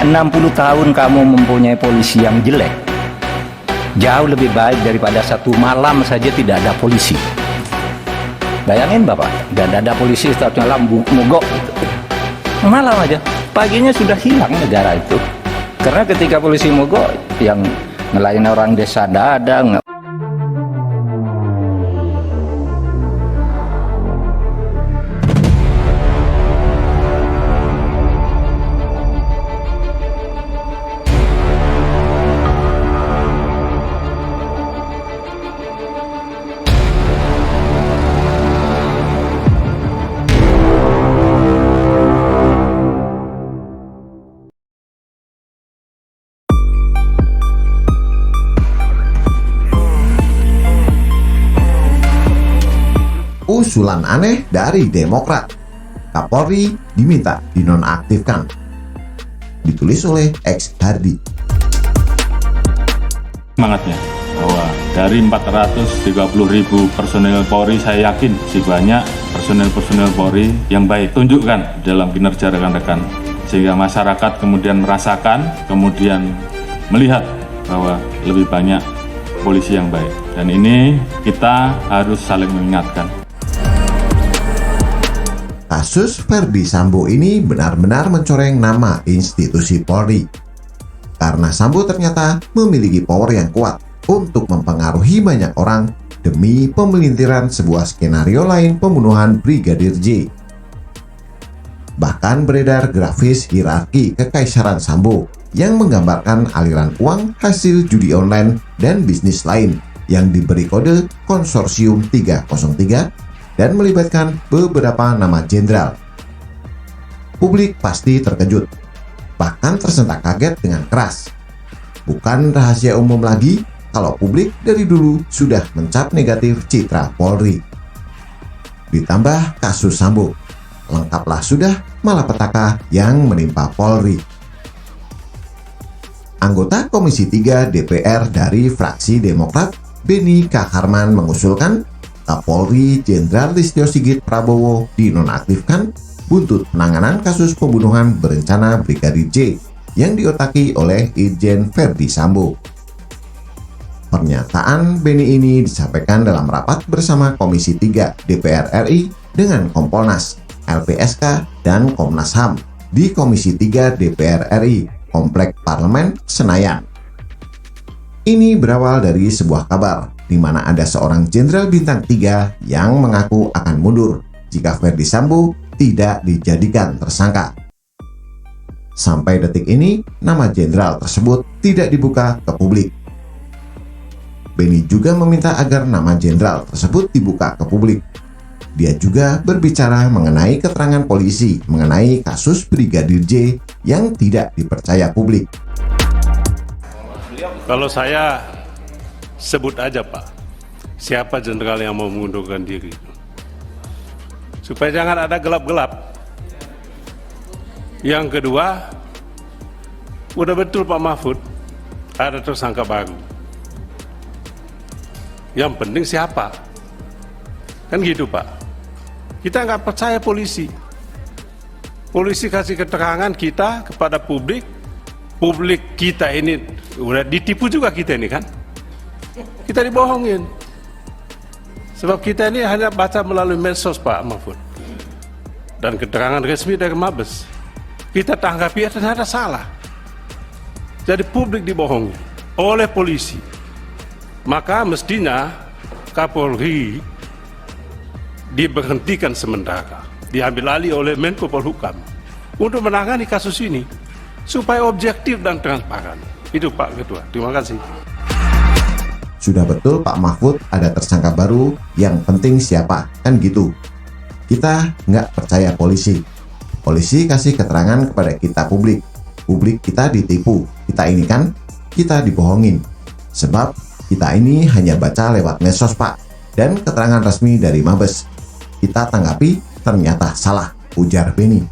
60 tahun kamu mempunyai polisi yang jelek, jauh lebih baik daripada satu malam saja tidak ada polisi. Bayangin Bapak, dan ada polisi satu malam mogok gitu. Malam aja, paginya sudah hilang negara itu. Karena ketika polisi mogok, yang ngelayani orang desa ada. Usulan aneh dari Demokrat, Kapolri diminta dinonaktifkan. Ditulis oleh X Hardi. Semangatnya bahwa dari 430.000 personel Polri, saya yakin masih banyak personel Polri yang baik. Tunjukkan dalam kinerja rekan-rekan sehingga masyarakat kemudian merasakan, kemudian melihat bahwa lebih banyak polisi yang baik. Dan ini kita harus saling mengingatkan. Kasus Verdi Sambo ini benar-benar mencoreng nama institusi Polri. Karena Sambo ternyata memiliki power yang kuat untuk mempengaruhi banyak orang demi pemelintiran sebuah skenario lain pembunuhan Brigadir J. Bahkan beredar grafis hierarki kekaisaran Sambo yang menggambarkan aliran uang hasil judi online dan bisnis lain yang diberi kode Konsorsium 303 dan melibatkan beberapa nama jenderal. Publik pasti terkejut, bahkan tersentak kaget dengan keras. Bukan rahasia umum lagi kalau publik dari dulu sudah mencap negatif citra Polri. Ditambah kasus Sambo, lengkaplah sudah malapetaka yang menimpa Polri. Anggota Komisi 3 DPR dari fraksi Demokrat, Beni Kaharman mengusulkan Kapolri Jenderal Listio Sigit Prabowo dinonaktifkan buntut penanganan kasus pembunuhan berencana Brigadir J yang diotaki oleh Irjen Verdi Sambo. Pernyataan Beni ini disampaikan dalam rapat bersama Komisi 3 DPR RI dengan Kompolnas, LPSK, dan Komnas HAM di Komisi 3 DPR RI, Komplek Parlemen, Senayan. Ini berawal dari sebuah kabar di mana ada seorang jenderal bintang 3 yang mengaku akan mundur jika Verdi Sambo tidak dijadikan tersangka. Sampai detik ini, nama jenderal tersebut tidak dibuka ke publik. Beni juga meminta agar nama jenderal tersebut dibuka ke publik. Dia juga berbicara mengenai keterangan polisi mengenai kasus Brigadir J yang tidak dipercaya publik. Kalau saya sebut aja Pak, siapa jenderal yang mau mengundurkan diri, supaya jangan ada gelap-gelap. Yang kedua, udah betul Pak Mahfud ada tersangka baru. Yang penting siapa, kan gitu Pak. Kita nggak percaya polisi. Polisi kasih keterangan kita kepada publik. Publik kita ini udah ditipu juga, kita ini kan. Kita dibohongin. Sebab kita ini hanya baca melalui medsos Pak Mahfud. Dan keterangan resmi dari Mabes. Kita tanggapi ternyata salah. Jadi publik dibohongi oleh polisi. Maka mestinya Kapolri diberhentikan sementara. Diambil alih oleh Menko Polhukam untuk menangani kasus ini supaya objektif dan transparan. Itu Pak Ketua. Terima kasih. Sudah betul Pak Mahfud ada tersangka baru, yang penting siapa, kan gitu. Kita nggak percaya polisi. Polisi kasih keterangan kepada kita publik. Publik kita ditipu. Kita ini kan, kita dibohongin. Sebab kita ini hanya baca lewat medsos Pak, dan keterangan resmi dari Mabes. Kita tanggapi ternyata salah, ujar Beni.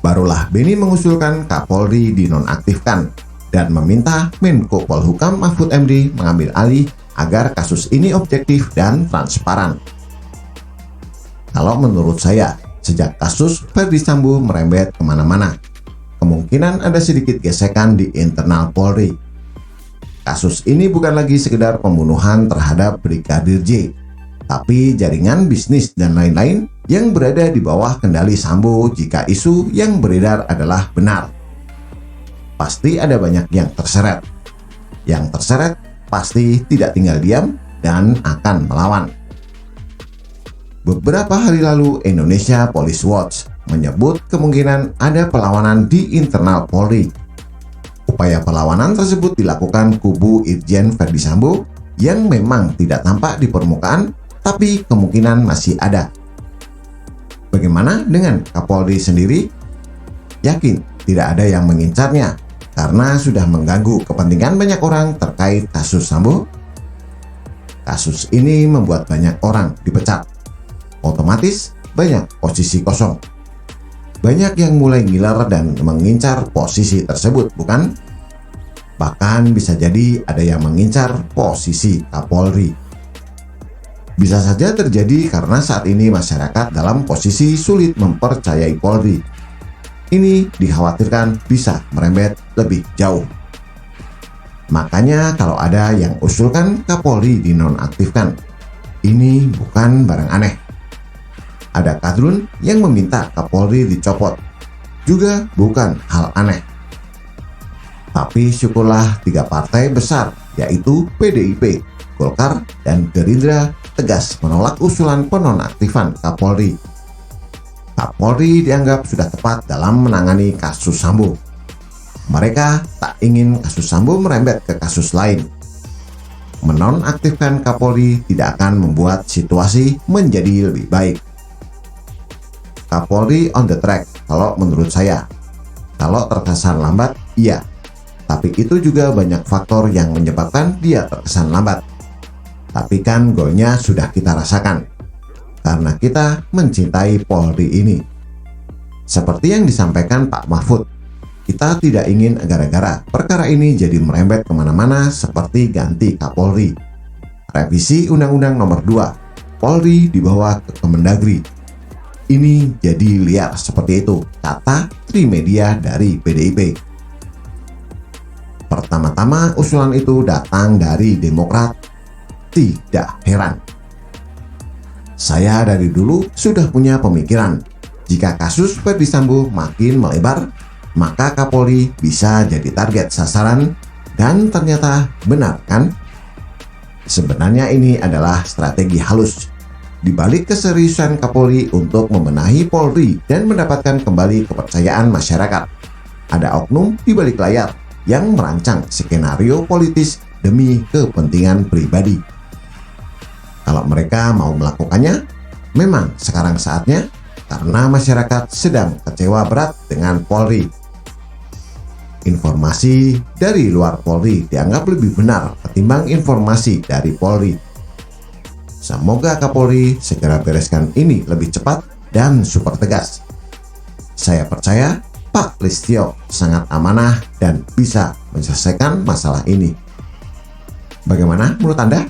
Barulah Beni mengusulkan Kapolri dinonaktifkan dan meminta Menko Polhukam Mahfud MD mengambil alih agar kasus ini objektif dan transparan. Kalau menurut saya, sejak kasus Verdi Sambo merembet kemana-mana, kemungkinan ada sedikit gesekan di internal Polri. Kasus ini bukan lagi sekedar pembunuhan terhadap Brigadir J, tapi jaringan bisnis dan lain-lain yang berada di bawah kendali Sambo jika isu yang beredar adalah benar. Pasti ada banyak yang terseret. Yang terseret pasti tidak tinggal diam dan akan melawan. Beberapa hari lalu Indonesia Police Watch menyebut kemungkinan ada perlawanan di internal Polri. Upaya perlawanan tersebut dilakukan kubu Irjen Verdi Sambo yang memang tidak tampak di permukaan, tapi kemungkinan masih ada. Bagaimana dengan Kapolri sendiri? Yakin tidak ada yang mengincarnya karena sudah mengganggu kepentingan banyak orang terkait kasus Sambo. Kasus ini membuat banyak orang dipecat. Otomatis banyak posisi kosong. Banyak yang mulai ngiler dan mengincar posisi tersebut, bukan? Bahkan bisa jadi ada yang mengincar posisi Kapolri. Bisa saja terjadi karena saat ini masyarakat dalam posisi sulit mempercayai Polri. Ini dikhawatirkan bisa merembet lebih jauh. Makanya kalau ada yang usulkan Kapolri dinonaktifkan, ini bukan barang aneh. Ada kadrun yang meminta Kapolri dicopot, juga bukan hal aneh. Tapi syukurlah 3 partai besar yaitu PDIP, Golkar, dan Gerindra tegas menolak usulan penonaktifan Kapolri. Kapolri dianggap sudah tepat dalam menangani kasus Sambo. Mereka tak ingin kasus Sambo merembet ke kasus lain. Menonaktifkan Kapolri tidak akan membuat situasi menjadi lebih baik. Kapolri on the track kalau menurut saya. Kalau terkesan lambat, iya. Tapi itu juga banyak faktor yang menyebabkan dia terkesan lambat. Tapi kan golnya sudah kita rasakan. Karena kita mencintai Polri ini. Seperti yang disampaikan Pak Mahfud, kita tidak ingin gara-gara perkara ini jadi merembet kemana-mana seperti ganti Kapolri. Revisi Undang-Undang Nomor 2, Polri dibawa ke Kemendagri. Ini jadi liar seperti itu, kata Trimedia dari PDIP. Pertama-tama usulan itu datang dari Demokrat. Tidak heran. Saya dari dulu sudah punya pemikiran, jika kasus Verdi Sambo makin melebar, maka Kapolri bisa jadi target sasaran, dan ternyata benar kan? Sebenarnya ini adalah strategi halus di balik keseriusan Kapolri untuk membenahi Polri dan mendapatkan kembali kepercayaan masyarakat. Ada oknum di balik layar yang merancang skenario politis demi kepentingan pribadi. Kalau mereka mau melakukannya, memang sekarang saatnya karena masyarakat sedang kecewa berat dengan Polri. Informasi dari luar Polri dianggap lebih benar ketimbang informasi dari Polri. Semoga Kapolri segera bereskan ini lebih cepat dan super tegas. Saya percaya Pak Listio sangat amanah dan bisa menyelesaikan masalah ini. Bagaimana menurut Anda?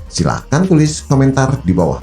Silahkan tulis komentar di bawah.